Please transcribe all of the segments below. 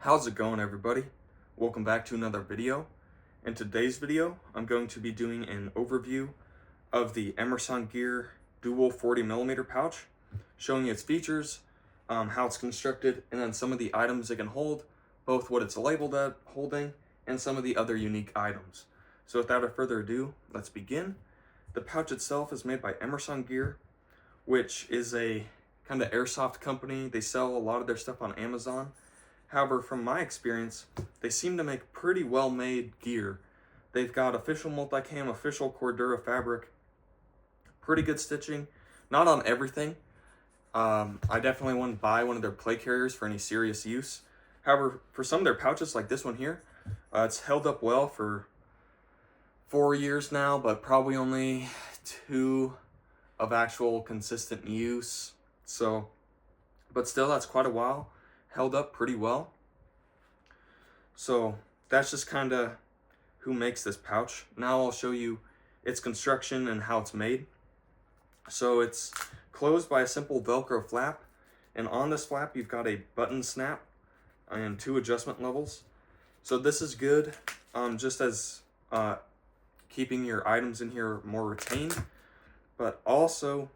How's it going, everybody? Welcome back to another video. In today's video, I'm going to be doing an overview of the Emersongear Double 40mm pouch, showing its features, how it's constructed, and then some of the items it can hold, both what it's labeled at holding and some of the other unique items. So without further ado, let's begin. The pouch itself is made by Emersongear, which is a kind of airsoft company. They sell a lot of their stuff on Amazon. However, from my experience, they seem to make pretty well-made gear. They've got official multicam, official Cordura fabric, pretty good stitching. Not on everything. I definitely wouldn't buy one of their play carriers for any serious use. However, for some of their pouches, like this one here, it's held up well for 4 years now, but probably only 2 of actual consistent use. So, but still, that's quite a while. Held up pretty well. So that's just kind of who makes this pouch. Now I'll show you its construction and how it's made. So it's closed by a simple Velcro flap, and on this flap you've got a button snap and 2 adjustment levels. So this is good just as keeping your items in here more retained, but also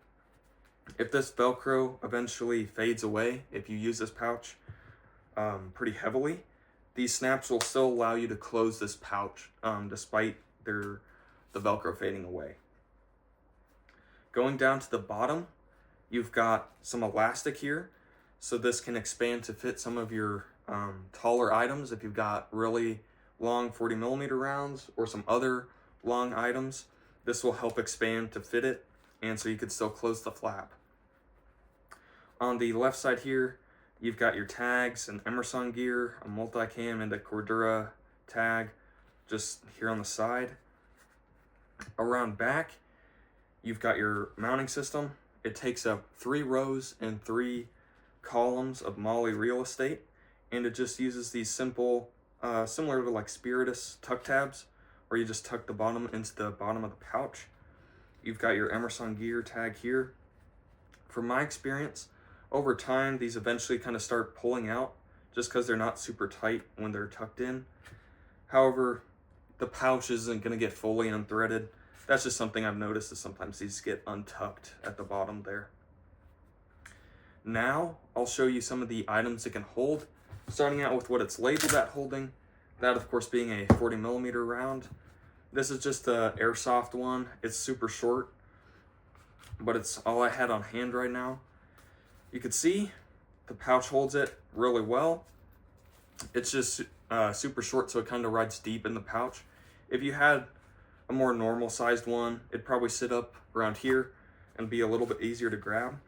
if this Velcro eventually fades away, if you use this pouch pretty heavily, these snaps will still allow you to close this pouch despite the Velcro fading away. Going down to the bottom, you've got some elastic here, so this can expand to fit some of your taller items if you've got really long 40mm rounds or some other long items. This will help expand to fit it, and so you could still close the flap. On the left side here, you've got your tags, an Emersongear, a multicam, and a Cordura tag just here on the side. Around back, you've got your mounting system. It takes up 3 rows and 3 columns of MOLLE real estate, and it just uses these simple, similar to like Spiritus tuck tabs, where you just tuck the bottom into the bottom of the pouch. You've got your Emersongear tag here. From my experience, over time, these eventually kind of start pulling out just because they're not super tight when they're tucked in. However, the pouch isn't going to get fully unthreaded. That's just something I've noticed, is sometimes these get untucked at the bottom there. Now, I'll show you some of the items it can hold, starting out with what it's labeled at holding. That, of course, being a 40mm round. This is just the airsoft one. It's super short, but it's all I had on hand right now. You can see the pouch holds it really well. It's just super short, so it kind of rides deep in the pouch. If you had a more normal sized one, it'd probably sit up around here and be a little bit easier to grab.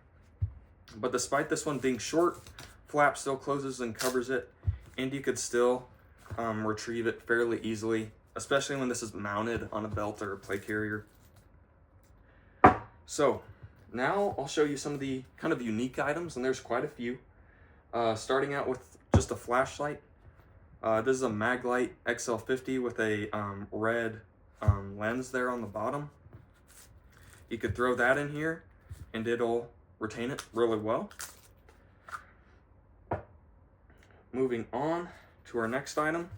But despite this one being short, flap still closes and covers it, and you could still retrieve it fairly easily, especially when this is mounted on a belt or a play carrier. So now I'll show you some of the kind of unique items, and there's quite a few. Starting out with just a flashlight. This is a Maglite XL50 with a red lens there on the bottom. You could throw that in here and it'll retain it really well. Moving on to our next item.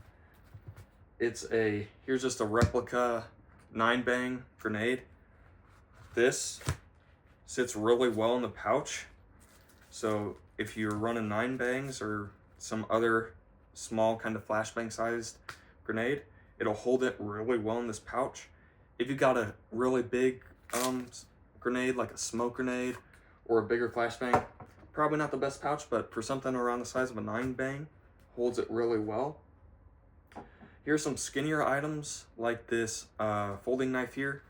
Here's just a replica 9-bang grenade. This sits really well in the pouch, so if you're running 9-bangs or some other small kind of flashbang sized grenade, it'll hold it really well in this pouch. If you got a really big grenade, like a smoke grenade or a bigger flashbang, probably not the best pouch, but for something around the size of a 9-bang, holds it really well. Here's some skinnier items like this folding knife here.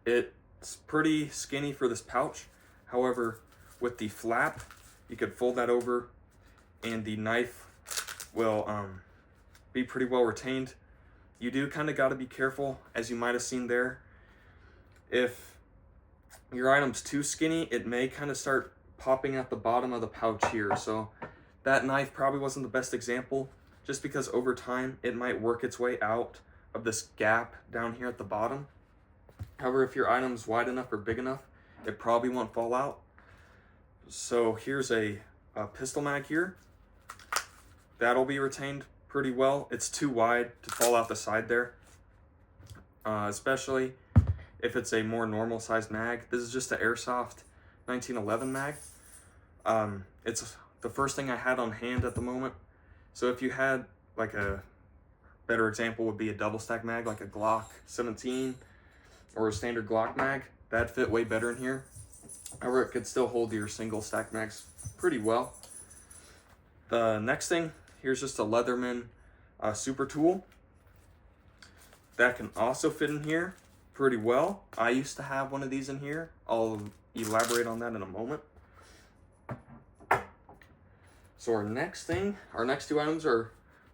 It's pretty skinny for this pouch. However, with the flap, you could fold that over and the knife will be pretty well retained. You do kind of got to be careful, as you might have seen there. If your item's too skinny, it may kind of start popping at the bottom of the pouch here. So that knife probably wasn't the best example, just because over time it might work its way out of this gap down here at the bottom. However, if your item's wide enough or big enough, it probably won't fall out. So here's a pistol mag here. that'll be retained pretty well. It's too wide to fall out the side there, especially if it's a more normal sized mag. This is just an Airsoft 1911 mag. It's the first thing I had on hand at the moment. So if you had like a better example would be a double stack mag, like a Glock 17 or a standard Glock mag, that'd fit way better in here. However, it could still hold your single stack mags pretty well. The next thing, here's just a Leatherman super tool. That can also fit in here pretty well. I used to have one of these in here. I'll elaborate on that in a moment. So our next two items are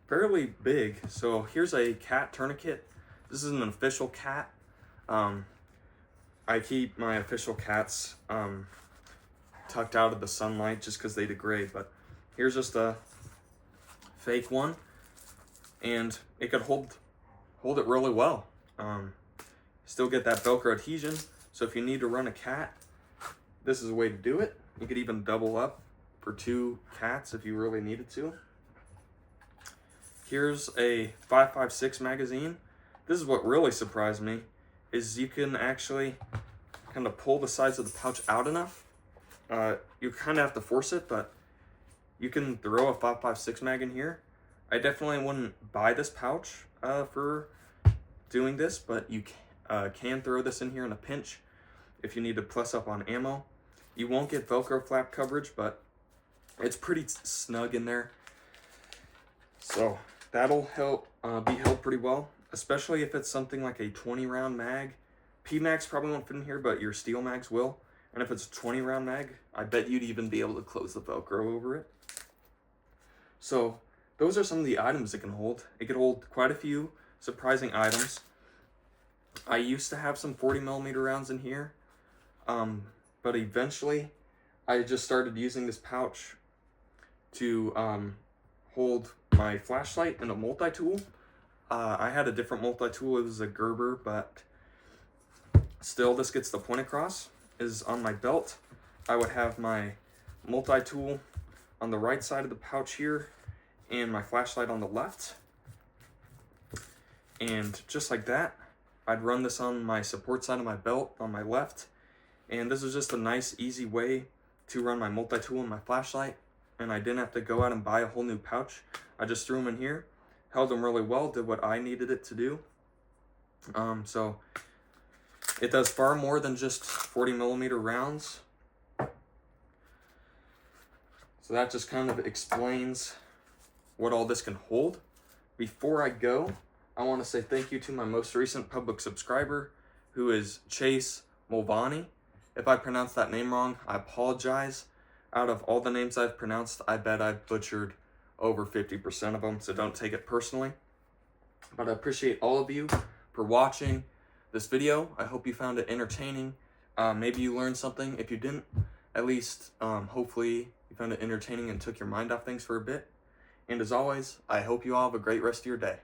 fairly big. So here's a cat tourniquet. This is an official cat. I keep my official cats tucked out of the sunlight just because they degrade, but here's just a fake one, and it could hold it really well. Still get that Velcro adhesion, so if you need to run a cat, this is a way to do it. You could even double up for 2 cats if you really needed to. Here's a 5.56 magazine. This is what really surprised me, is you can actually kind of pull the sides of the pouch out enough. You kind of have to force it, but you can throw a 5.56 mag in here. I definitely wouldn't buy this pouch for doing this, but you can throw this in here in a pinch if you need to plus up on ammo. You won't get Velcro flap coverage, but it's pretty snug in there. So that'll help be held pretty well, especially if it's something like a 20 round mag. P-mags probably won't fit in here, but your steel mags will. And if it's a 20 round mag, I bet you'd even be able to close the Velcro over it. So those are some of the items it can hold. It could hold quite a few surprising items. I used to have some 40mm rounds in here, but eventually I just started using this pouch to hold my flashlight and a multi-tool. I had a different multi-tool. It was a Gerber, but still this gets the point across. Is on my belt. I would have my multi-tool on the right side of the pouch here and my flashlight on the left. And just like that, I'd run this on my support side of my belt on my left. And this is just a nice, easy way to run my multi-tool and my flashlight. And I didn't have to go out and buy a whole new pouch. I just threw them in here, held them really well, did what I needed it to do. So it does far more than just 40mm rounds. So that just kind of explains what all this can hold. Before I go, I want to say thank you to my most recent public subscriber, who is Chase Mulvaney. If I pronounced that name wrong, I apologize. Out of all the names I've pronounced, I bet I've butchered over 50% of them, so don't take it personally. But I appreciate all of you for watching this video. I hope you found it entertaining. Maybe you learned something. If you didn't, at least hopefully you found it entertaining and took your mind off things for a bit. And as always, I hope you all have a great rest of your day.